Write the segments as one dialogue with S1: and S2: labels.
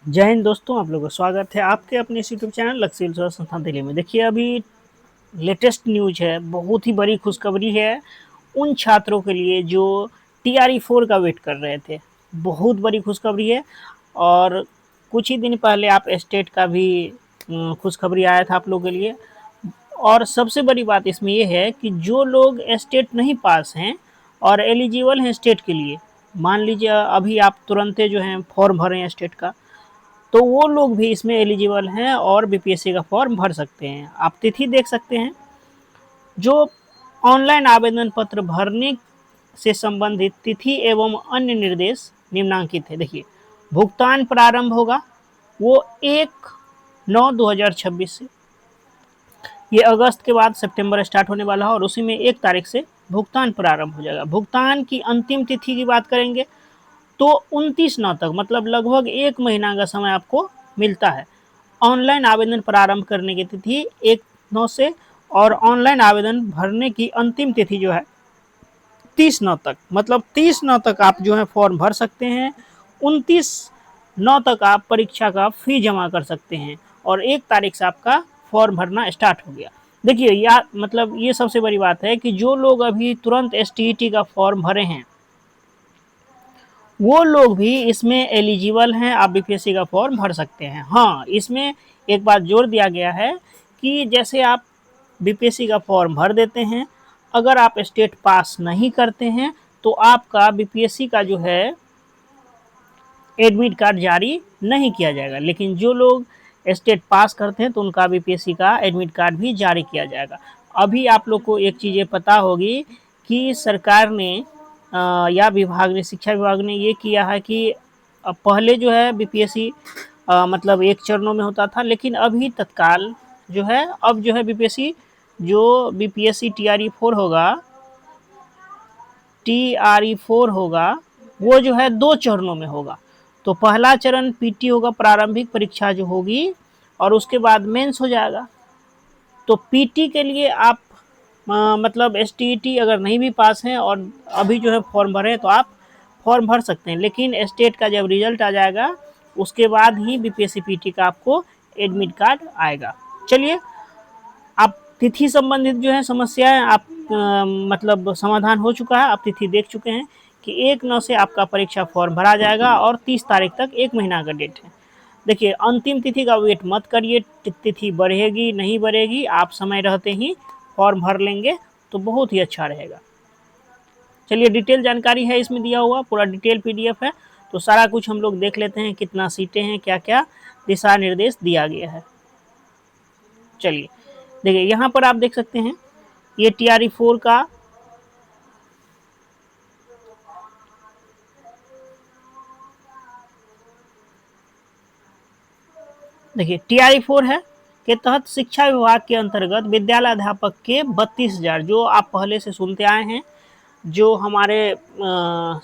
S1: जय हिंद दोस्तों, आप लोगों का स्वागत है आपके अपने इस यूट्यूब चैनल लक्ष्य रिसोर्स संस्थान दिल्ली में। देखिए, अभी लेटेस्ट न्यूज है, बहुत ही बड़ी खुशखबरी है उन छात्रों के लिए जो TRE 4 का वेट कर रहे थे। बहुत बड़ी खुशखबरी है। और कुछ ही दिन पहले आप स्टेट का भी खुशखबरी आया था आप लोगों के लिए। और सबसे बड़ी बात इसमें यह है कि जो लोग स्टेट नहीं पास हैं और एलिजिबल हैं स्टेट के लिए, मान लीजिए अभी आप तुरंत जो हैं फॉर्म भरें हैं स्टेट का, तो वो लोग भी इसमें एलिजिबल हैं और बीपीएससी का फॉर्म भर सकते हैं। आप तिथि देख सकते हैं। जो ऑनलाइन आवेदन पत्र भरने से संबंधित तिथि एवं अन्य निर्देश निम्नांकित है। देखिए, भुगतान प्रारंभ होगा वो 1/9/2026 से। ये अगस्त के बाद सितंबर स्टार्ट होने वाला है और उसी में 1 तारीख से भुगतान प्रारंभ हो जाएगा। भुगतान की अंतिम तिथि की बात करेंगे तो 29/9 तक, मतलब लगभग 1 महीना का समय आपको मिलता है। ऑनलाइन आवेदन प्रारंभ करने की तिथि 1/9 से, और ऑनलाइन आवेदन भरने की अंतिम तिथि जो है 30/9 तक, मतलब 30/9 तक आप जो है फॉर्म भर सकते हैं। 29/9 तक आप परीक्षा का फी जमा कर सकते हैं और 1 तारीख से आपका फॉर्म भरना स्टार्ट हो गया। देखिए, या मतलब ये सबसे बड़ी बात है कि जो लोग अभी तुरंत STET का फॉर्म भरे हैं वो लोग भी इसमें एलिजिबल हैं, आप बीपीएससी का फॉर्म भर सकते हैं। हाँ, इसमें एक बात जोर दिया गया है कि जैसे आप बीपीएससी का फॉर्म भर देते हैं, अगर आप स्टेट पास नहीं करते हैं तो आपका बीपीएससी का जो है एडमिट कार्ड जारी नहीं किया जाएगा। लेकिन जो लोग स्टेट पास करते हैं तो उनका बीपीएससी का एडमिट कार्ड भी जारी किया जाएगा। अभी आप लोग को एक चीज़ पता होगी कि सरकार ने या विभाग ने, शिक्षा विभाग ने ये किया है कि पहले जो है बीपीएससी मतलब 1 चरणों में होता था, लेकिन अभी तत्काल जो है, अब जो है बीपीएससी, जो बीपीएससी TRE 4 होगा, TRE 4 होगा, वो जो है 2 चरणों में होगा। तो पहला चरण पीटी होगा, प्रारंभिक परीक्षा जो होगी, और उसके बाद मेंस हो जाएगा। तो पीटी के लिए आप मतलब STET अगर नहीं भी पास हैं और अभी जो है फॉर्म भरें तो आप फॉर्म भर सकते हैं। लेकिन स्टेट का जब रिजल्ट आ जाएगा उसके बाद ही बीपीएससी पीटी का आपको एडमिट कार्ड आएगा। चलिए, आप तिथि संबंधित जो है समस्याएं आप मतलब समाधान हो चुका है। आप तिथि देख चुके हैं कि 1/9 से आपका परीक्षा फॉर्म भरा जाएगा और 30 तारीख तक 1 महीना का डेट है। देखिए, अंतिम तिथि का वेट मत करिए, तिथि बढ़ेगी नहीं बढ़ेगी, आप समय रहते ही फॉर्म भर लेंगे तो बहुत ही अच्छा रहेगा। चलिए, डिटेल जानकारी है इसमें दिया हुआ, पूरा डिटेल PDF है, तो सारा कुछ हम लोग देख लेते हैं, कितना सीटें हैं, क्या क्या दिशा निर्देश दिया गया है। चलिए देखिए, यहाँ पर आप देख सकते हैं ये TRE 4 का देखिए TRE 4 है के तहत शिक्षा विभाग के अंतर्गत विद्यालय अध्यापक के 32,000, जो आप पहले से सुनते आए हैं, जो हमारे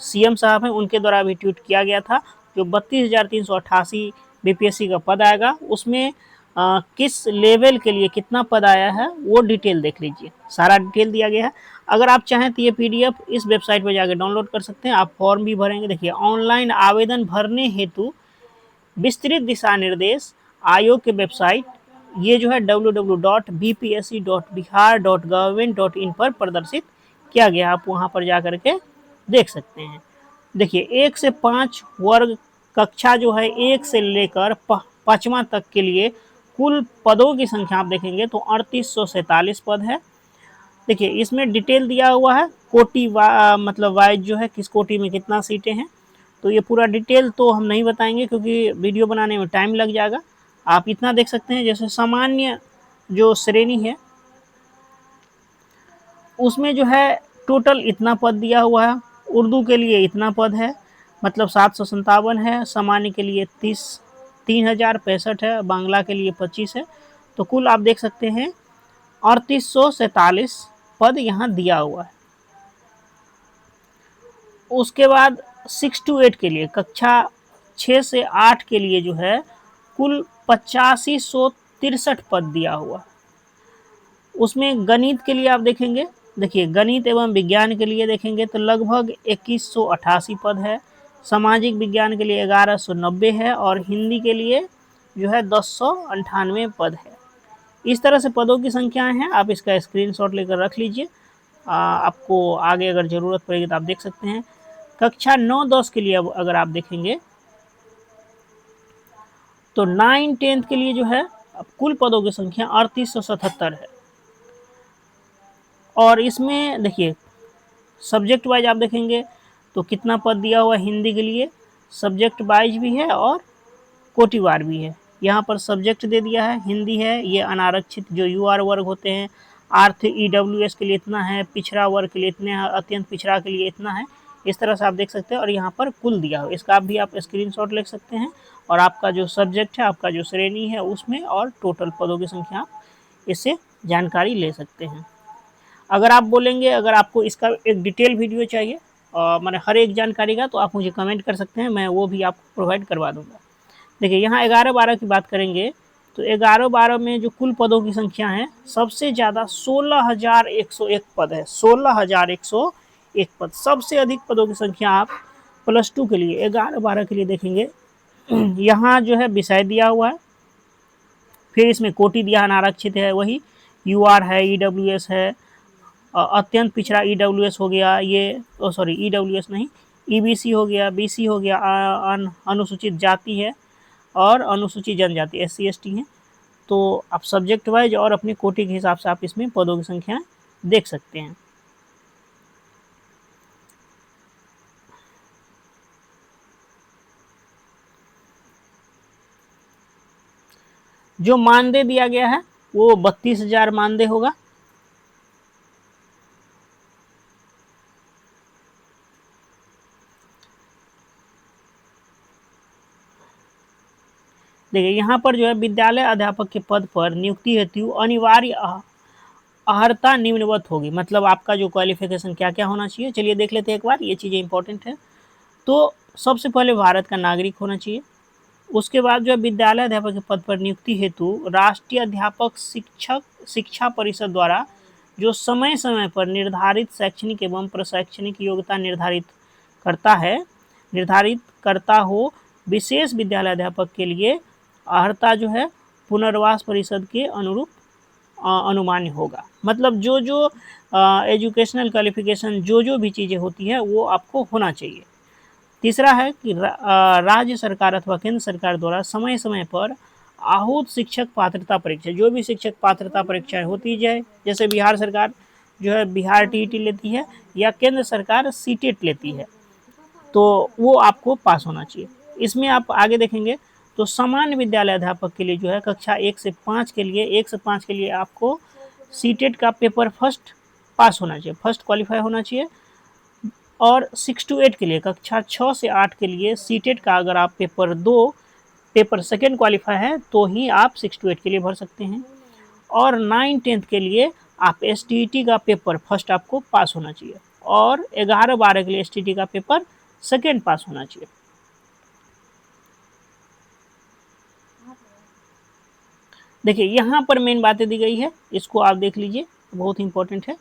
S1: CM साहब हैं उनके द्वारा भी ट्वीट किया गया था, जो 32,388 बीपीएससी का पद आएगा। उसमें किस लेवल के लिए कितना पद आया है वो डिटेल देख लीजिए, सारा डिटेल दिया गया है। अगर आप चाहें तो ये PDF इस वेबसाइट पर जाकर डाउनलोड कर सकते हैं, आप फॉर्म भी भरेंगे। देखिए, ऑनलाइन आवेदन भरने हेतु विस्तृत दिशा निर्देश आयोग के वेबसाइट, ये जो है www.bpsc.bihar.gov.in पर प्रदर्शित किया गया, आप वहाँ पर जा करके देख सकते हैं। देखिए, 1 से 5 वर्ग कक्षा जो है 1 से लेकर 5वां तक के लिए कुल पदों की संख्या आप देखेंगे तो 3847 पद है। देखिए, इसमें डिटेल दिया हुआ है, कोटि मतलब वाइज जो है किस कोटि में कितना सीटें हैं। तो ये पूरा डिटेल तो हम नहीं बताएंगे क्योंकि वीडियो बनाने में टाइम लग जाएगा। आप इतना देख सकते हैं, जैसे सामान्य जो श्रेणी है उसमें जो है टोटल इतना पद दिया हुआ है। उर्दू के लिए इतना पद है, मतलब 757 है। सामान्य के लिए 3,065 है। बांग्ला के लिए 25 है। तो कुल आप देख सकते हैं 3847 पद यहाँ दिया हुआ है। उसके बाद 6 to 8 के लिए, कक्षा 6 से 8 के लिए जो है कुल 8563 पद दिया हुआ। उसमें गणित के लिए आप देखेंगे, देखिए गणित एवं विज्ञान के लिए देखेंगे तो लगभग 2188 पद है। सामाजिक विज्ञान के लिए 1190 है और हिंदी के लिए जो है 1098 पद है। इस तरह से पदों की संख्याएं हैं, आप इसका स्क्रीनशॉट लेकर रख लीजिए। आपको आगे अगर ज़रूरत पड़ेगी तो आप देख सकते हैं। कक्षा 9-10 के लिए अब अगर आप देखेंगे तो 9-10 के लिए जो है कुल पदों की संख्या 3877 है। और इसमें देखिए सब्जेक्ट वाइज आप देखेंगे तो कितना पद दिया हुआ है हिंदी के लिए, सब्जेक्ट वाइज भी है और कोटिवार भी है। यहाँ पर सब्जेक्ट दे दिया है, हिंदी है, ये अनारक्षित जो यूआर वर्ग होते हैं, आर्थ ईडब्ल्यूएस के लिए इतना है, पिछड़ा वर्ग के लिए इतने हैं, अत्यंत पिछड़ा के लिए इतना है। इस तरह से आप देख सकते हैं और यहाँ पर कुल दिया हो, इसका भी आप स्क्रीनशॉट ले सकते हैं और आपका जो सब्जेक्ट है, आपका जो श्रेणी है उसमें और टोटल पदों की संख्या आप इससे जानकारी ले सकते हैं। अगर आप बोलेंगे अगर आपको इसका एक डिटेल वीडियो चाहिए मैंने हर एक जानकारी का, तो आप मुझे कमेंट कर सकते हैं, मैं वो भी आपको प्रोवाइड करवा दूंगा। देखिए यहाँ 11-12 की बात करेंगे तो 11-12 में जो कुल पदों की संख्या है सबसे ज़्यादा 16,101 पद है। 16,101 पद, सबसे अधिक पदों की संख्या आप +2 के लिए 11-12 के लिए देखेंगे। यहाँ जो है विषय दिया हुआ है, फिर इसमें कोटि दिया अनारक्षित है, वही यूआर है, ईडब्ल्यूएस है, अत्यंत पिछड़ा ईडब्ल्यूएस हो गया, ये सॉरी ईडब्ल्यूएस नहीं, ईबीसी हो गया, बीसी हो गया, अनुसूचित जाति है और अनुसूचित जनजाति SC ST हैं। तो आप सब्जेक्ट वाइज और अपने कोटि के हिसाब से आप इसमें पदों की संख्या देख सकते हैं। जो मानदेय दिया गया है वो 32,000 मानदेय होगा। देखिए यहाँ पर जो है विद्यालय अध्यापक के पद पर नियुक्ति हेतु अनिवार्य अर्हता निम्नवत होगी। मतलब आपका जो क्वालिफिकेशन क्या क्या होना चाहिए, चलिए देख लेते हैं एक बार, ये चीज़ें इंपॉर्टेंट है। तो सबसे पहले भारत का नागरिक होना चाहिए, उसके बाद जो है विद्यालय अध्यापक के पद पर नियुक्ति हेतु राष्ट्रीय अध्यापक शिक्षा परिषद द्वारा जो समय समय पर निर्धारित शैक्षणिक एवं प्रशैक्षणिक योग्यता निर्धारित करता हो, विशेष विद्यालय अध्यापक के लिए अर्हता जो है पुनर्वास परिषद के अनुरूप अनुमान्य होगा। मतलब जो जो एजुकेशनल क्वालिफिकेशन जो भी चीज़ें होती है वो आपको होना चाहिए। तीसरा है कि राज्य सरकार अथवा केंद्र सरकार द्वारा समय समय पर आहूत शिक्षक पात्रता परीक्षा, जो भी शिक्षक पात्रता परीक्षाएं होती जाए, जैसे बिहार सरकार जो है बिहार टीईटी लेती है या केंद्र सरकार सीटेट लेती है, तो वो आपको पास होना चाहिए। इसमें आप आगे देखेंगे तो सामान्य विद्यालय अध्यापक के लिए जो है कक्षा 1 से 5 के लिए आपको सीटेट का पेपर फर्स्ट पास होना चाहिए, फर्स्ट क्वालिफाई होना चाहिए। और 6 to 8 के लिए कक्षा 6 से 8 के लिए सीटेट का अगर आप पेपर सेकेंड क्वालिफाई है तो ही आप 6 to 8 के लिए भर सकते हैं। और 9-10 के लिए आप STET का पेपर फर्स्ट आपको पास होना चाहिए और 11-12 के लिए STET का पेपर सेकेंड पास होना चाहिए। देखिए यहाँ पर मेन बातें दी गई है, इसको आप देख लीजिए, बहुत इंपॉर्टेंट है।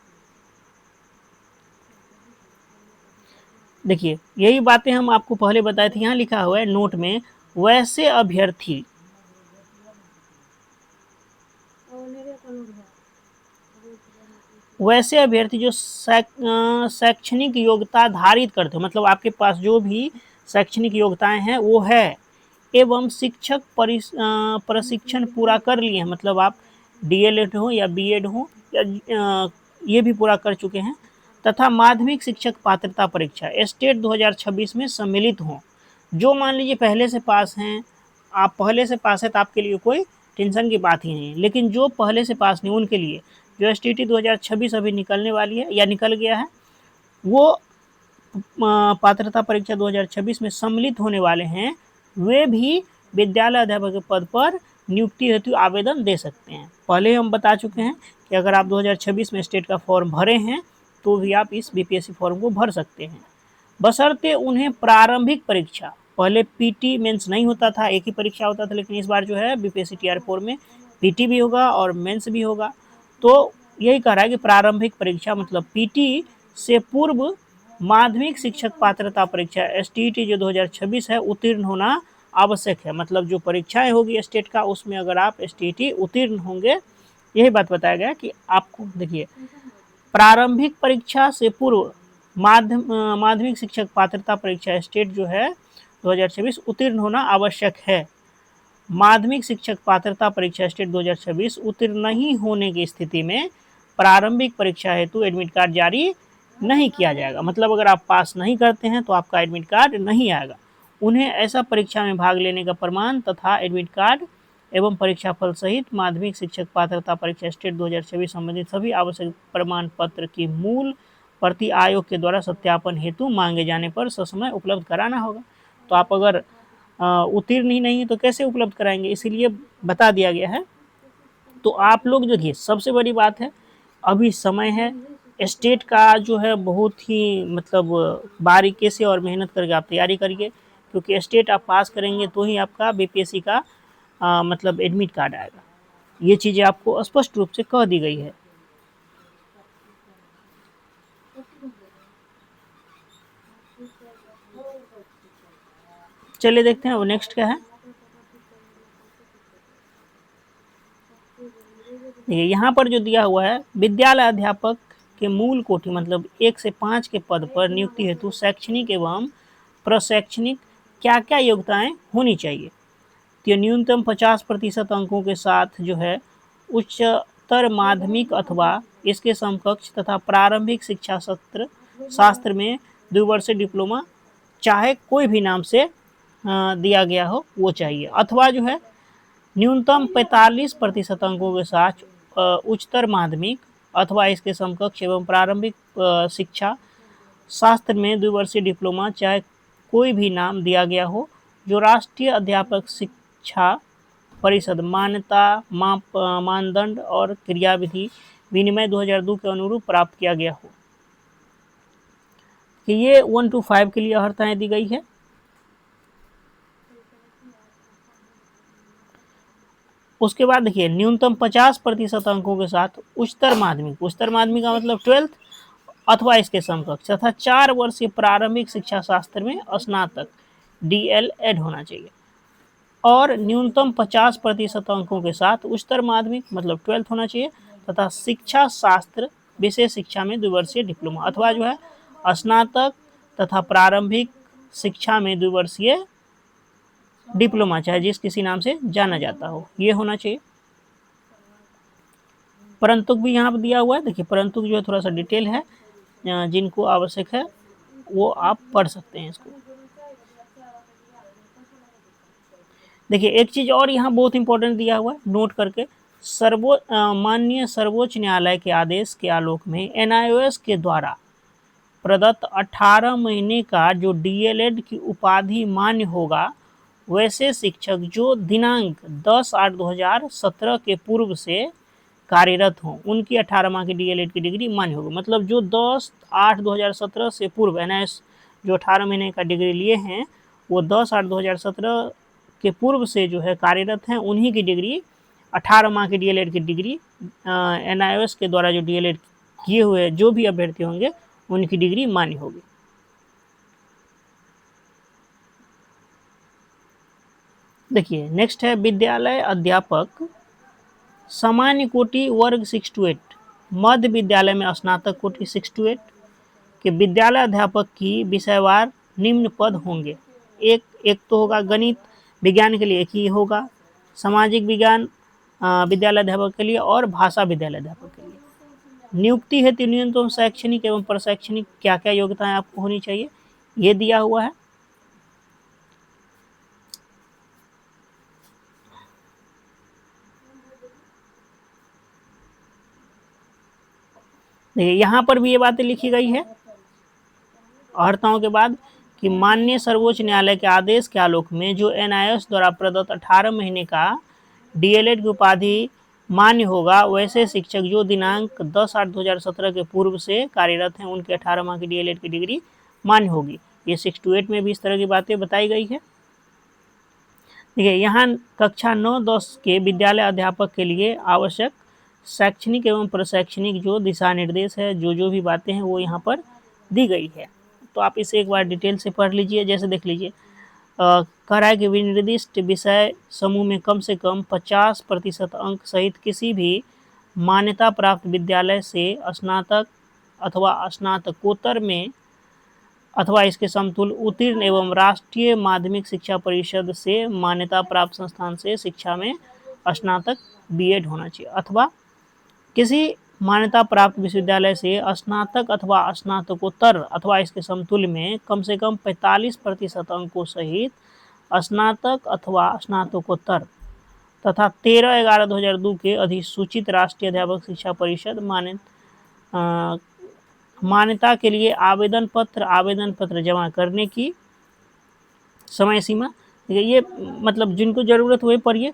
S1: देखिए यही बातें हम आपको पहले बताए थे, यहाँ लिखा हुआ है नोट में, वैसे अभ्यर्थी जो शैक्षणिक योग्यता धारित करते हो, मतलब आपके पास जो भी शैक्षणिक योग्यताएं हैं वो है, एवं शिक्षक प्रशिक्षण पूरा कर लिए हैं, मतलब आप DLED हो या BEd हो या ये भी पूरा कर चुके हैं, तथा माध्यमिक शिक्षक पात्रता परीक्षा स्टेट 2026 में सम्मिलित हों। जो मान लीजिए पहले से पास हैं, आप पहले से पास है तो आपके लिए कोई टेंशन की बात ही नहीं है, लेकिन जो पहले से पास नहीं उनके लिए जो STT 2026 अभी निकलने वाली है या निकल गया है, वो पात्रता परीक्षा 2026 में सम्मिलित होने वाले हैं, वे भी विद्यालय अध्यापक के पद पर नियुक्ति हेतु आवेदन दे सकते हैं। पहले हम बता चुके हैं कि अगर आप 2026 में स्टेट का फॉर्म भरे हैं तो भी आप इस BPSC फॉर्म को भर सकते हैं, बशर्ते उन्हें प्रारंभिक परीक्षा, पहले PT मेंस नहीं होता था, एक ही परीक्षा होता था, लेकिन इस बार जो है BPSC TR 4 में PT भी होगा और मेंस भी होगा। तो यही कह रहा है कि प्रारंभिक परीक्षा मतलब PT से पूर्व माध्यमिक शिक्षक पात्रता परीक्षा STET जो 2026 है उत्तीर्ण होना आवश्यक है। मतलब जो परीक्षाएं होगी स्टेट का, उसमें अगर आप STET उत्तीर्ण होंगे, यही बात बताया गया कि आपको देखिए प्रारंभिक परीक्षा से पूर्व माध्यमिक शिक्षक पात्रता परीक्षा स्टेट जो है 2026 उत्तीर्ण होना आवश्यक है। माध्यमिक शिक्षक पात्रता परीक्षा स्टेट 2026 उत्तीर्ण नहीं होने की स्थिति में प्रारंभिक परीक्षा हेतु एडमिट कार्ड जारी नहीं किया जाएगा। मतलब अगर आप पास नहीं करते हैं तो आपका एडमिट कार्ड नहीं आएगा। उन्हें ऐसा परीक्षा में भाग लेने का प्रमाण तथा एडमिट कार्ड एवं परीक्षा फल सहित माध्यमिक शिक्षक पात्रता परीक्षा स्टेट 2026 संबंधित सभी आवश्यक प्रमाण पत्र की मूल प्रति आयोग के द्वारा सत्यापन हेतु मांगे जाने पर ससमय उपलब्ध कराना होगा। तो आप अगर उत्तीर्ण ही नहीं तो कैसे उपलब्ध कराएंगे, इसीलिए बता दिया गया है। तो आप लोग देखिए सबसे बड़ी बात है अभी समय है, स्टेट का जो है बहुत ही मतलब बारीकी से और मेहनत करके आप तैयारी करिए, क्योंकि स्टेट आप पास करेंगे तो ही आपका BPSC का मतलब एडमिट कार्ड आएगा। ये चीज़ें आपको स्पष्ट रूप से कह दी गई है। चलिए देखते हैं वो नेक्स्ट क्या है। यहाँ पर जो दिया हुआ है विद्यालय अध्यापक के मूल कोटि मतलब 1 से 5 के पद पर नियुक्ति हेतु शैक्षणिक एवं प्रशैक्षणिक क्या क्या योग्यताएं होनी चाहिए। तो न्यूनतम 50% अंकों के साथ जो है उच्चतर माध्यमिक अथवा इसके समकक्ष तथा प्रारंभिक शिक्षा सत्र शास्त्र में द्विवर्षीय डिप्लोमा चाहे कोई भी नाम से दिया गया हो वो चाहिए, अथवा जो है न्यूनतम 45% अंकों के साथ उच्चतर माध्यमिक अथवा इसके समकक्ष एवं प्रारंभिक शिक्षा शास्त्र में द्विवर्षीय डिप्लोमा चाहे कोई भी नाम दिया गया हो जो राष्ट्रीय अध्यापक शिक्षा परिषद मान्यता मानदंड और क्रियाविधि विनिमय 2002 के अनुरूप प्राप्त किया गया हो। कि ये 1 to 5 के लिए अर्हताएं दी गई है। उसके बाद देखिए न्यूनतम 50% अंकों के साथ उच्चतर माध्यमिक का मतलब 12th अथवा इसके समकक्ष तथा 4 वर्षीय प्रारंभिक शिक्षा शास्त्र में स्नातक DLED होना चाहिए, और न्यूनतम 50% अंकों के साथ उच्चतर माध्यमिक मतलब 12th होना चाहिए तथा शिक्षा शास्त्र विशेष शिक्षा में द्विवर्षीय डिप्लोमा अथवा जो है स्नातक तथा प्रारंभिक शिक्षा में द्विवर्षीय डिप्लोमा चाहे जिस किसी नाम से जाना जाता हो ये होना चाहिए। परंतुक भी यहाँ पर दिया हुआ है, देखिए परंतुक जो है थोड़ा सा डिटेल है, जिनको आवश्यक है वो आप पढ़ सकते हैं इसको। देखिए एक चीज और यहाँ बहुत इंपॉर्टेंट दिया हुआ है, नोट करके माननीय सर्वोच्च न्यायालय के आदेश के आलोक में NIOS के द्वारा प्रदत्त 18 महीने का जो DLED की उपाधि मान्य होगा वैसे शिक्षक जो दिनांक 10/8/2017 के पूर्व से कार्यरत हों उनकी 18 माह की DLED की डिग्री मान्य होगी। मतलब जो 10/8/2017 से पूर्व NIOS जो 18 महीने का डिग्री लिए हैं वो 10/8/2017 के पूर्व से जो है कार्यरत हैं, उन्हीं की डिग्री 18 माह की DLED की डिग्री NIOS के द्वारा जो DLED किए हुए जो भी अभ्यर्थी होंगे उनकी डिग्री मान्य होगी। देखिए नेक्स्ट है विद्यालय अध्यापक सामान्य कोटि वर्ग 6 to 8, मध्य विद्यालय में स्नातक कोटि 6 to 8 के विद्यालय अध्यापक की विषयवार निम्न पद होंगे। एक तो होगा गणित विज्ञान के लिए एक ही होगा, सामाजिक विज्ञान विद्यालय अध्यापक के लिए और भाषा विद्यालय अध्यापक के लिए। नियुक्ति हेतु न्यूनतम शैक्षणिक एवं प्रशैक्षणिक क्या क्या योग्यताएं आपको होनी चाहिए ये दिया हुआ है। देखिए यहाँ पर भी ये बातें लिखी गई है अर्हताओं के बाद कि माननीय सर्वोच्च न्यायालय के आदेश के आलोक में जो NIOS द्वारा प्रदत्त 18 महीने का DLED की उपाधि मान्य होगा वैसे शिक्षक जो दिनांक 10/8/2017 के पूर्व से कार्यरत हैं उनके 18 माह की DLED की डिग्री मान्य होगी। ये 6 to 8 में भी इस तरह की बातें बताई गई है। देखिए यहाँ कक्षा 9-10 के विद्यालय अध्यापक के लिए आवश्यक शैक्षणिक एवं प्रशैक्षणिक जो दिशा निर्देश है जो भी बातें हैं वो यहाँ पर दी गई है। तो आप इसे एक बार डिटेल से पढ़ लीजिए। जैसे देख लीजिए, कह रहा है कि विनिर्दिष्ट विषय समूह में कम से कम 50% अंक सहित किसी भी मान्यता प्राप्त विद्यालय से स्नातक अथवा स्नातकोत्तर में अथवा इसके समतुल्य उत्तीर्ण एवं राष्ट्रीय माध्यमिक शिक्षा परिषद से मान्यता प्राप्त संस्थान से शिक्षा में स्नातक बीएड होना चाहिए, अथवा किसी मान्यता प्राप्त विश्वविद्यालय से स्नातक अथवा स्नातकोत्तर अथवा इसके समतुल्य में कम से कम 45% अंकों सहित स्नातक अथवा स्नातकोत्तर तथा 13/11/2002 के अधिसूचित राष्ट्रीय अध्यापक शिक्षा परिषद मान्यता के लिए आवेदन पत्र जमा करने की समय सीमा। ये मतलब जिनको जरूरत हुए पढ़िए।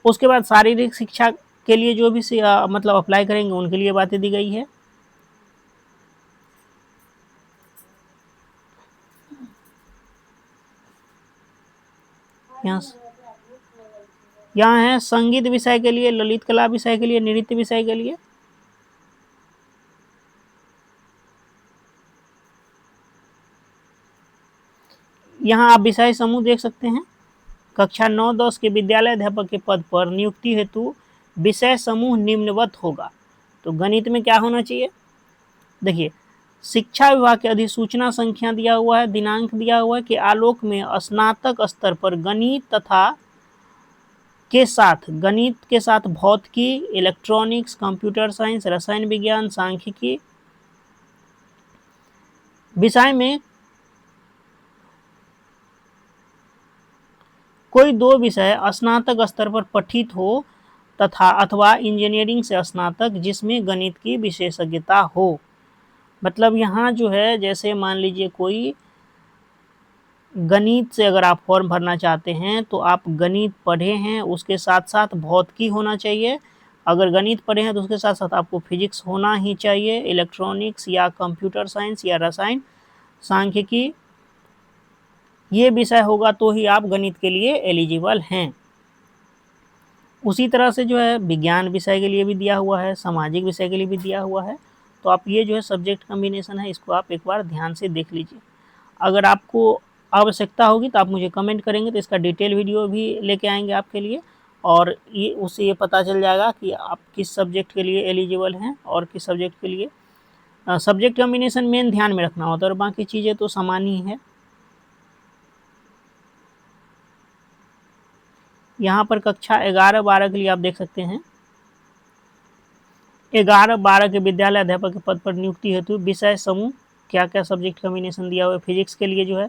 S1: उसके बाद शारीरिक शिक्षा के लिए जो भी मतलब अप्लाई करेंगे उनके लिए बातें दी गई है। यहाँ है संगीत विषय के लिए, ललित कला विषय के लिए, नृत्य विषय के लिए। यहाँ आप विषय समूह देख सकते हैं। कक्षा 9-10 के विद्यालय अध्यापक के पद पर नियुक्ति हेतु विषय समूह निम्नवत होगा। तो गणित में क्या होना चाहिए, देखिए, शिक्षा विभाग के अधिसूचना संख्या दिया हुआ है, दिनांक दिया हुआ है कि आलोक में स्नातक स्तर पर गणित के साथ भौतिकी, इलेक्ट्रॉनिक्स, कंप्यूटर साइंस, रसायन विज्ञान, सांख्यिकी विषय में कोई 2 विषय स्नातक स्तर पर पठित हो तथा अथवा इंजीनियरिंग से स्नातक जिसमें गणित की विशेषज्ञता हो। मतलब यहाँ जो है, जैसे मान लीजिए कोई गणित से अगर आप फॉर्म भरना चाहते हैं तो आप गणित पढ़े हैं, उसके साथ साथ भौतिकी होना चाहिए। अगर गणित पढ़े हैं तो उसके साथ साथ आपको फिजिक्स होना ही चाहिए, इलेक्ट्रॉनिक्स या कंप्यूटर साइंस या रसायन, सांख्यिकी, ये विषय होगा तो ही आप गणित के लिए एलिजिबल हैं। उसी तरह से जो है विज्ञान विषय के लिए भी दिया हुआ है, सामाजिक विषय के लिए भी दिया हुआ है। तो आप ये जो है सब्जेक्ट कॉम्बिनेशन है, इसको आप एक बार ध्यान से देख लीजिए। अगर आपको आवश्यकता होगी तो आप मुझे कमेंट करेंगे तो इसका डिटेल वीडियो भी लेके आएंगे आपके लिए, और उससे ये पता चल जाएगा कि आप किस सब्जेक्ट के लिए एलिजिबल हैं और किस सब्जेक्ट के लिए। सब्जेक्ट कॉम्बिनेशन मेन ध्यान में रखना होता है और बाकी चीज़ें तो सामान्य ही है। यहाँ पर कक्षा 11-12 के लिए आप देख सकते हैं, 11-12 के विद्यालय अध्यापक के पद पर नियुक्ति हेतु विषय समूह क्या क्या सब्जेक्ट कॉम्बिनेशन दिया हुआ है। फिजिक्स के लिए जो है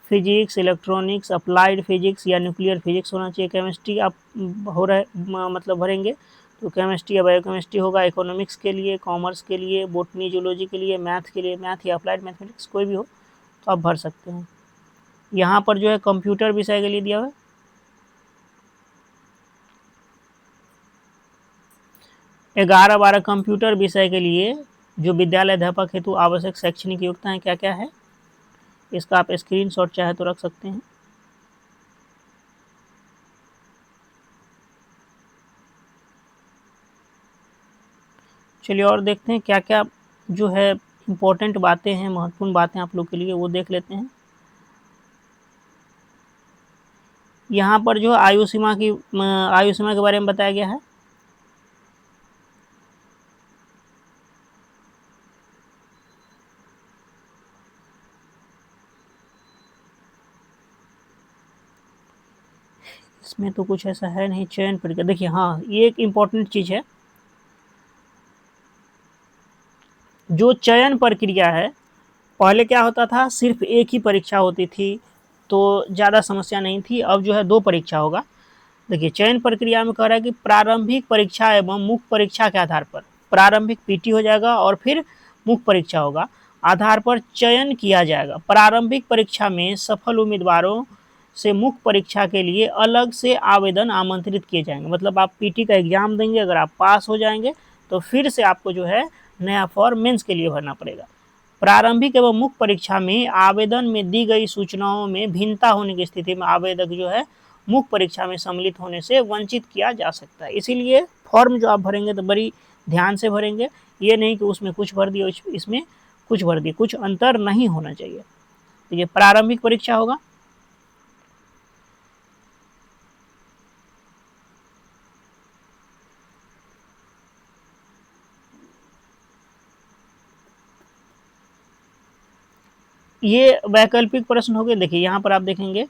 S1: फिजिक्स, इलेक्ट्रॉनिक्स, अप्लाइड फिजिक्स या न्यूक्लियर फिजिक्स होना चाहिए। केमिस्ट्री आप मतलब भरेंगे तो केमिस्ट्री या बायोकेमिस्ट्री होगा। इकोनॉमिक्स के लिए, कॉमर्स के लिए, बोटनी जूलॉजी के लिए, मैथ के लिए मैथ या अप्लाइड मैथमेटिक्स कोई भी हो तो आप भर सकते हैं। यहाँ पर जो है कंप्यूटर विषय के लिए दिया हुआ है। 11-12 कंप्यूटर विषय के लिए जो विद्यालय अध्यापक हेतु आवश्यक शैक्षणिक योग्यताएं क्या क्या है, इसका आप स्क्रीनशॉट चाहे तो रख सकते हैं। चलिए और देखते हैं क्या क्या जो है इम्पोर्टेंट बातें हैं, महत्वपूर्ण बातें आप लोग के लिए, वो देख लेते हैं। यहाँ पर जो आयु सीमा के बारे में बताया गया है। इसमें तो कुछ ऐसा है नहीं। चयन प्रक्रिया, देखिए हाँ, ये एक इम्पोर्टेंट चीज है। जो चयन प्रक्रिया है, पहले क्या होता था, सिर्फ एक ही परीक्षा होती थी तो ज़्यादा समस्या नहीं थी। अब जो है 2 परीक्षा होगा। देखिए चयन प्रक्रिया में कह रहा है कि प्रारंभिक परीक्षा एवं मुख्य परीक्षा के आधार पर, प्रारंभिक पीटी हो जाएगा और फिर मुख्य परीक्षा होगा, आधार पर चयन किया जाएगा। प्रारंभिक परीक्षा में सफल उम्मीदवारों से मुख्य परीक्षा के लिए अलग से आवेदन आमंत्रित किए जाएंगे। मतलब आप पीटी का एग्जाम देंगे, अगर आप पास हो जाएंगे तो फिर से आपको जो है नया फॉर्म मेंस के लिए भरना पड़ेगा। प्रारंभिक एवं मुख्य परीक्षा में आवेदन में दी गई सूचनाओं में भिन्नता होने की स्थिति में आवेदक जो है मुख्य परीक्षा में सम्मिलित होने से वंचित किया जा सकता है। इसीलिए फॉर्म जो आप भरेंगे तो बड़ी ध्यान से भरेंगे, ये नहीं कि उसमें कुछ भर दिए इसमें कुछ भर दिए, कुछ अंतर नहीं होना चाहिए। तो ये प्रारंभिक परीक्षा होगा। ये वैकल्पिक प्रश्न हो गए। देखिए यहाँ पर आप देखेंगे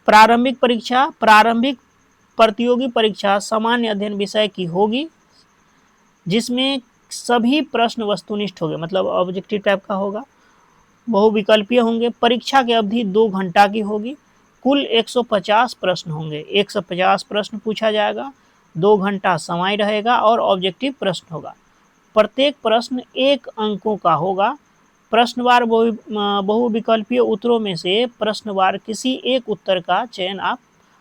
S1: प्रारंभिक परीक्षा, प्रारंभिक प्रतियोगी परीक्षा सामान्य अध्ययन विषय की होगी, जिसमें सभी प्रश्न वस्तुनिष्ठ होंगे, मतलब ऑब्जेक्टिव टाइप का होगा, बहुविकल्पीय होंगे, परीक्षा की अवधि 2 घंटा की होगी, कुल 150 प्रश्न होंगे, 150 प्रश्न पूछा जाएगा, 2 घंटा समय रहेगा और ऑब्जेक्टिव प्रश्न होगा। प्रत्येक प्रश्न 1 अंकों का होगा। प्रश्नवार बहुविकल्पीय उत्तरों में से प्रश्नवार किसी एक उत्तर का चयन आप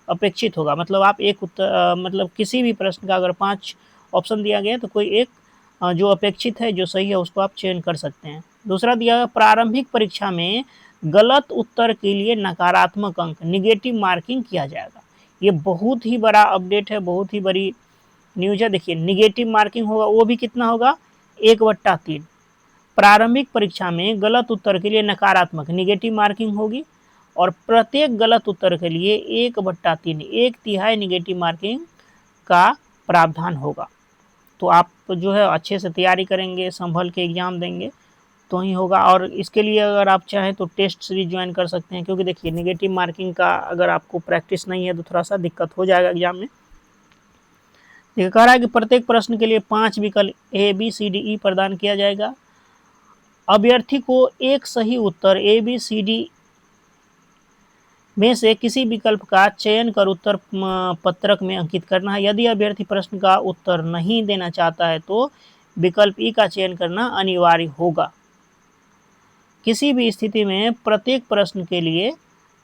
S1: अपेक्षित होगा, मतलब आप एक उत्तर मतलब किसी भी प्रश्न का अगर 5 ऑप्शन दिया गया तो कोई एक जो अपेक्षित है, जो सही है, उसको आप चयन कर सकते हैं। दूसरा दिया है प्रारंभिक परीक्षा में गलत उत्तर के लिए नकारात्मक अंक, निगेटिव मार्किंग किया जाएगा। ये बहुत ही बड़ा अपडेट है, बहुत ही बड़ी न्यूज है। देखिए निगेटिव मार्किंग होगा, वो भी कितना होगा, 1/3। प्रारंभिक परीक्षा में गलत उत्तर के लिए नकारात्मक निगेटिव मार्किंग होगी और प्रत्येक गलत उत्तर के लिए 1/3 1/3 निगेटिव मार्किंग का प्रावधान होगा। तो आप जो है अच्छे से तैयारी करेंगे, संभल के एग्जाम देंगे तो ही होगा। और इसके लिए अगर आप चाहें तो टेस्ट सीरीज ज्वाइन कर सकते हैं, क्योंकि देखिए निगेटिव मार्किंग का अगर आपको प्रैक्टिस नहीं है तो थोड़ा सा दिक्कत हो जाएगा एग्जाम में। ये कह रहा है कि प्रत्येक प्रश्न के लिए 5 विकल्प ABCDE प्रदान किया जाएगा। अभ्यर्थी को एक सही उत्तर ABCD में से किसी विकल्प का चयन कर उत्तर पत्रक में अंकित करना है। यदि अभ्यर्थी प्रश्न का उत्तर नहीं देना चाहता है तो विकल्प ई का चयन करना अनिवार्य होगा। किसी भी स्थिति में प्रत्येक प्रश्न के लिए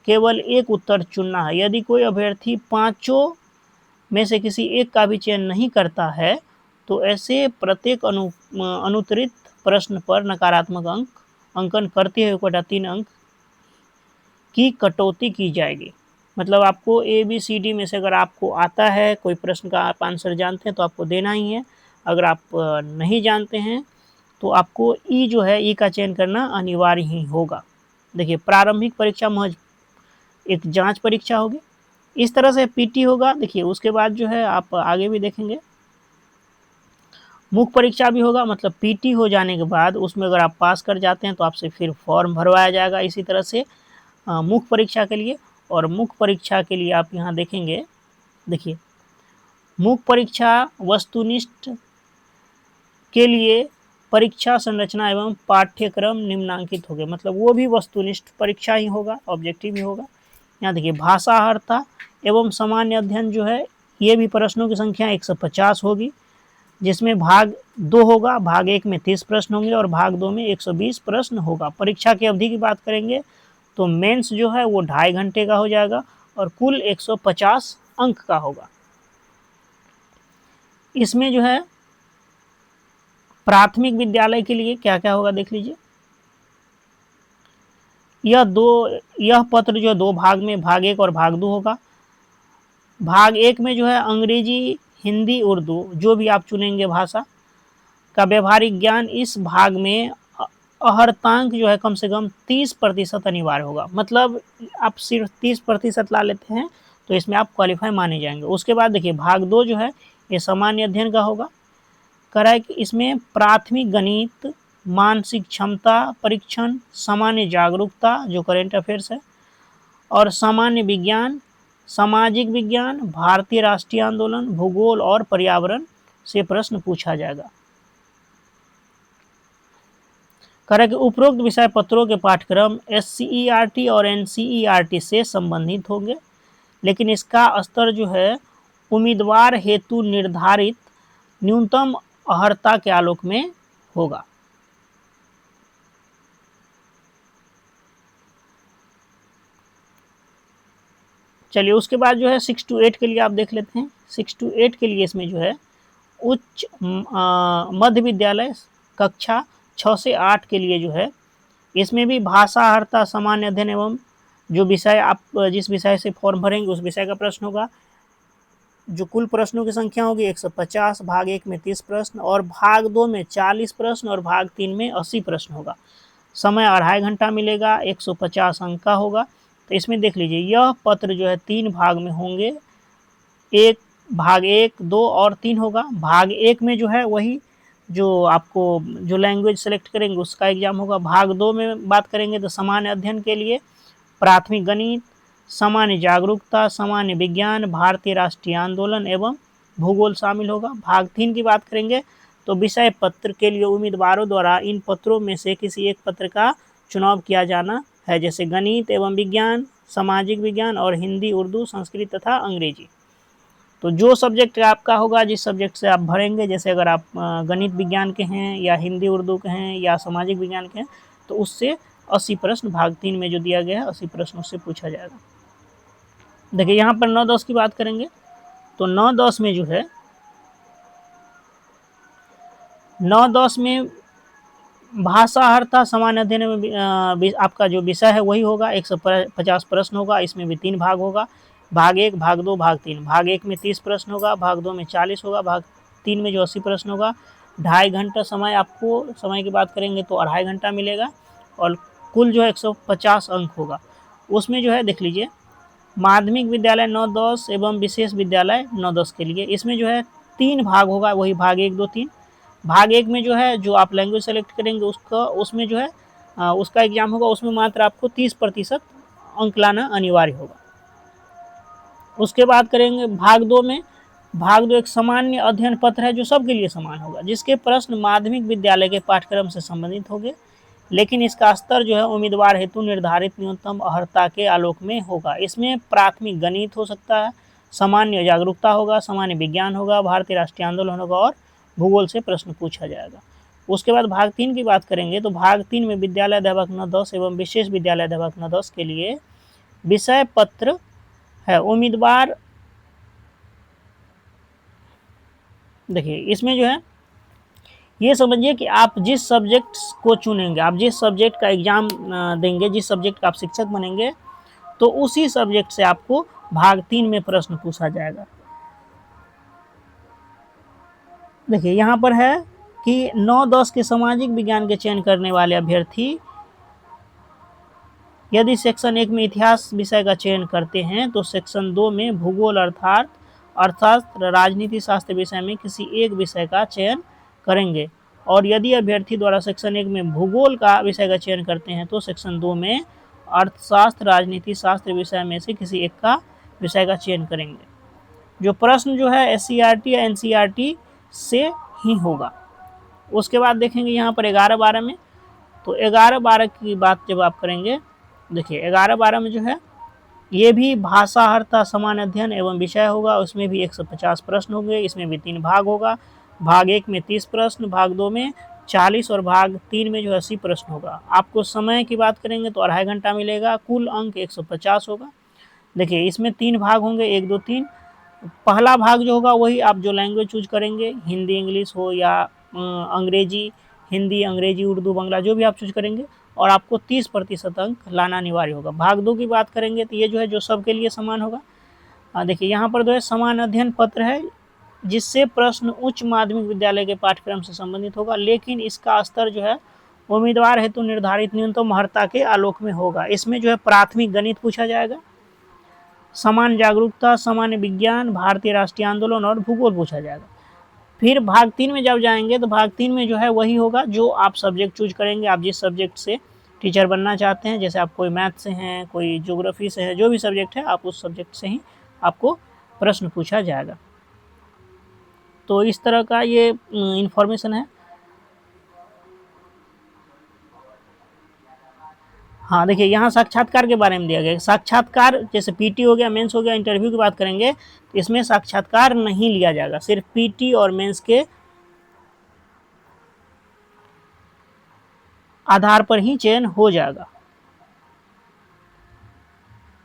S1: केवल एक उत्तर चुनना है। यदि कोई अभ्यर्थी पांचों में से किसी एक का भी चयन नहीं करता है तो ऐसे प्रत्येक अनुत्तरित प्रश्न पर नकारात्मक अंकन करते हुए 1/3 अंक की कटौती की जाएगी। मतलब आपको ABCD में से अगर आपको आता है कोई प्रश्न का आप आंसर जानते हैं तो आपको देना ही है। अगर आप नहीं जानते हैं तो आपको ई जो है ई का चयन करना अनिवार्य ही होगा। देखिए प्रारंभिक परीक्षा महज एक जांच परीक्षा होगी। इस तरह से PT होगा। देखिए उसके बाद जो है आप आगे भी देखेंगे मुख्य परीक्षा भी होगा, मतलब PT हो जाने के बाद उसमें अगर आप पास कर जाते हैं तो आपसे फिर फॉर्म भरवाया जाएगा इसी तरह से मुख्य परीक्षा के लिए। और मुख्य परीक्षा के लिए आप यहाँ देखेंगे, देखिए मुख्य परीक्षा वस्तुनिष्ठ के लिए परीक्षा संरचना एवं पाठ्यक्रम निम्नांकित हो गए, मतलब वो भी वस्तुनिष्ठ परीक्षा ही होगा, ऑब्जेक्टिव ही होगा। यहाँ देखिए भाषाहरता एवं सामान्य अध्ययन जो है ये भी प्रश्नों की संख्या 150 होगी, जिसमें भाग 2 होगा। भाग 1 में 30 प्रश्न होंगे और भाग 2 में 120 प्रश्न होगा। परीक्षा की अवधि की बात करेंगे तो मेंस जो है वो 2.5 घंटे का हो जाएगा और कुल 150 अंक का होगा। इसमें जो है प्राथमिक विद्यालय के लिए क्या क्या होगा देख लीजिए। यह पत्र जो है 2 भाग में, भाग 1 और भाग 2 होगा। भाग 1 में जो है अंग्रेजी, हिंदी, उर्दू जो भी आप चुनेंगे भाषा का व्यवहारिक ज्ञान। इस भाग में अर्हतांक जो है कम से कम 30% अनिवार्य होगा, मतलब आप सिर्फ 30% ला लेते हैं तो इसमें आप क्वालिफाई माने जाएंगे। उसके बाद देखिए भाग 2 जो है ये सामान्य अध्ययन का होगा। कह रहा है कि इसमें प्राथमिक गणित, मानसिक क्षमता परीक्षण, सामान्य जागरूकता जो करेंट अफेयर्स है, और सामान्य विज्ञान, सामाजिक विज्ञान, भारतीय राष्ट्रीय आंदोलन, भूगोल और पर्यावरण से प्रश्न पूछा जाएगा। कह रहा है कि उपरोक्त विषय पत्रों के पाठ्यक्रम SCERT और NCERT से संबंधित होंगे, लेकिन इसका स्तर जो है उम्मीदवार हेतु निर्धारित न्यूनतम अर्हता के आलोक में होगा। चलिए उसके बाद जो है 6 to 8 के लिए आप देख लेते हैं। 6 to 8 के लिए इसमें जो है उच्च मध्य विद्यालय कक्षा 6 से 8 के लिए जो है इसमें भी भाषाहरता, सामान्य अध्ययन एवं जो विषय आप जिस विषय से फॉर्म भरेंगे उस विषय का प्रश्न होगा। जो कुल प्रश्नों की संख्या होगी 150, भाग 1 में 30 प्रश्न और भाग 2 में 40 प्रश्न और भाग 3 में 80 प्रश्न होगा। समय 2.5 घंटा मिलेगा, 150 अंक का होगा। तो इसमें देख लीजिए यह पत्र जो है 3 भाग में होंगे, एक भाग 1, 2 और 3 होगा। भाग 1 में जो है वही जो आपको जो लैंग्वेज सेलेक्ट करेंगे उसका एग्जाम होगा। भाग 2 में बात करेंगे तो सामान्य अध्ययन के लिए प्राथमिक गणित, सामान्य जागरूकता, सामान्य विज्ञान, भारतीय राष्ट्रीय आंदोलन एवं भूगोल शामिल होगा। भाग 3 की बात करेंगे तो विषय पत्र के लिए उम्मीदवारों द्वारा इन पत्रों में से किसी एक पत्र का चुनाव किया जाना है, जैसे गणित एवं विज्ञान, सामाजिक विज्ञान और हिंदी, उर्दू, संस्कृत तथा अंग्रेजी। तो जो सब्जेक्ट आपका होगा, जिस सब्जेक्ट से आप भरेंगे, जैसे अगर आप गणित विज्ञान के हैं या हिंदी उर्दू के हैं या सामाजिक विज्ञान के हैं, तो उससे 80 प्रश्न भाग 3 में जो दिया गया है 80 प्रश्न उससे पूछा जाएगा। देखिए यहाँ पर 9-10 की बात करेंगे तो 9-10 में जो है 9-10 में भाषाहरता सामान्य अध्ययन में आपका जो विषय है वही होगा। 150 प्रश्न होगा, इसमें भी 3 भाग होगा, भाग 1, भाग 2, भाग 3। भाग 1 में 30 प्रश्न होगा, भाग 2 में 40 होगा, भाग 3 में जो 80 प्रश्न होगा। 2.5 घंटा समय, आपको समय की बात करेंगे तो 2.5 घंटा मिलेगा और कुल जो है 150 अंक होगा। उसमें जो है देख लीजिए माध्यमिक विद्यालय 9-10 एवं विशेष विद्यालय 9-10 के लिए इसमें जो है 3 भाग होगा, वही भाग 1, 2, 3। भाग 1 में जो है जो आप लैंग्वेज सेलेक्ट करेंगे उसका उसमें जो है उसका एग्जाम होगा, उसमें मात्र आपको 30% अंक लाना अनिवार्य होगा। उसके बाद करेंगे भाग 2 में। भाग 2 एक सामान्य अध्ययन पत्र है जो सबके लिए समान होगा, जिसके प्रश्न माध्यमिक विद्यालय के पाठ्यक्रम से संबंधित होंगे, लेकिन इसका स्तर जो है उम्मीदवार हेतु निर्धारित न्यूनतम अर्हता के आलोक में होगा। इसमें प्राथमिक गणित हो सकता है, सामान्य जागरूकता होगा, सामान्य विज्ञान होगा, भारतीय राष्ट्रीय आंदोलन होगा और भूगोल से प्रश्न पूछा जाएगा। उसके बाद भाग 3 की बात करेंगे तो भाग 3 में विद्यालय अध्यापक 9-10 एवं विशेष विद्यालय अध्यापक 9-10 के लिए विषय पत्र है। उम्मीदवार देखिए इसमें जो है ये समझिए कि आप जिस सब्जेक्ट को चुनेंगे, आप जिस सब्जेक्ट का एग्जाम देंगे, जिस सब्जेक्ट का आप शिक्षक बनेंगे, तो उसी सब्जेक्ट से आपको भाग 3 में प्रश्न पूछा जाएगा। देखिए यहाँ पर है कि 9-10 के सामाजिक विज्ञान के चयन करने वाले अभ्यर्थी यदि सेक्शन 1 में इतिहास विषय का चयन करते हैं तो सेक्शन 2 में भूगोल अर्थात अर्थशास्त्र, राजनीति शास्त्र विषय में किसी एक विषय का चयन करेंगे, और यदि अभ्यर्थी द्वारा सेक्शन 1 में भूगोल का विषय का चयन करते हैं तो सेक्शन 2 में अर्थशास्त्र, राजनीति शास्त्र विषय में से किसी एक का विषय का चयन करेंगे। जो प्रश्न जो है SCERT या NCERT से ही होगा। उसके बाद देखेंगे यहाँ पर 11-12 में, तो 11-12 की बात जब आप करेंगे, देखिए 11-12 में जो है ये भी भाषाहरता सामान्य अध्ययन एवं विषय होगा, उसमें भी 150 प्रश्न होंगे, इसमें भी 3 भाग होगा। भाग 1 में 30 प्रश्न, भाग 2 में 40 और भाग 3 में जो 80 प्रश्न होगा। आपको समय की बात करेंगे तो 2.5 घंटा मिलेगा, कुल अंक 150 होगा। देखिए इसमें 3 भाग होंगे, 1, 2, 3। पहला भाग जो होगा वही आप जो लैंग्वेज चूज करेंगे, हिंदी इंग्लिश हो या अंग्रेजी, हिंदी अंग्रेजी उर्दू बांग्ला जो भी आप चूज करेंगे, और आपको 30% अंक लाना अनिवार्य होगा। भाग 2 की बात करेंगे तो ये जो है जो सबके लिए समान होगा। देखिए यहाँ पर जो है समान अध्ययन पत्र है जिससे प्रश्न उच्च माध्यमिक विद्यालय के पाठ्यक्रम से संबंधित होगा, लेकिन इसका स्तर जो है उम्मीदवार हेतु निर्धारित न्यूनतम अर्हता के आलोक में होगा। इसमें जो है प्राथमिक गणित पूछा जाएगा, सामान्य जागरूकता, सामान्य विज्ञान, भारतीय राष्ट्रीय आंदोलन और भूगोल पूछा जाएगा। फिर भाग 3 में जब जाएंगे तो भाग 3 में जो है वही होगा जो आप सब्जेक्ट चूज करेंगे, आप जिस सब्जेक्ट से टीचर बनना चाहते हैं, जैसे आप कोई मैथ से हैं, कोई ज्योग्राफी से है, जो भी सब्जेक्ट है आप उस सब्जेक्ट से ही आपको प्रश्न पूछा जाएगा। तो इस तरह का ये इंफॉर्मेशन है। हाँ देखिए यहाँ साक्षात्कार के बारे में दिया गया। साक्षात्कार जैसे PT हो गया, मेंस हो गया, इंटरव्यू की बात करेंगे तो इसमें साक्षात्कार नहीं लिया जाएगा, सिर्फ PT और मेंस के आधार पर ही चयन हो जाएगा।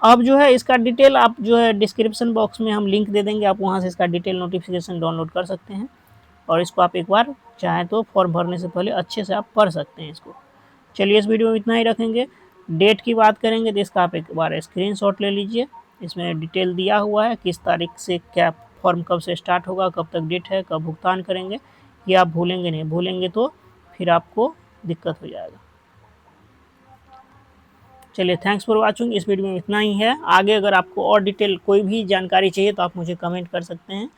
S1: अब जो है इसका डिटेल आप जो है डिस्क्रिप्शन बॉक्स में हम लिंक दे देंगे, आप वहाँ से इसका डिटेल नोटिफिकेशन डाउनलोड कर सकते हैं और इसको आप एक बार चाहें तो फॉर्म भरने से पहले अच्छे से आप पढ़ सकते हैं इसको। चलिए इस वीडियो में इतना ही रखेंगे। डेट की बात करेंगे तो इसका आप एक बार स्क्रीनशॉट ले लीजिए, इसमें डिटेल दिया हुआ है किस तारीख से क्या फॉर्म कब से स्टार्ट होगा, कब तक डेट है, कब भुगतान करेंगे, ये आप भूलेंगे नहीं। भूलेंगे तो फिर आपको दिक्कत हो जाएगा। चलिए, थैंक्स फॉर वॉचिंग। इस वीडियो में इतना ही है। आगे अगर आपको और डिटेल कोई भी जानकारी चाहिए तो आप मुझे कमेंट कर सकते हैं।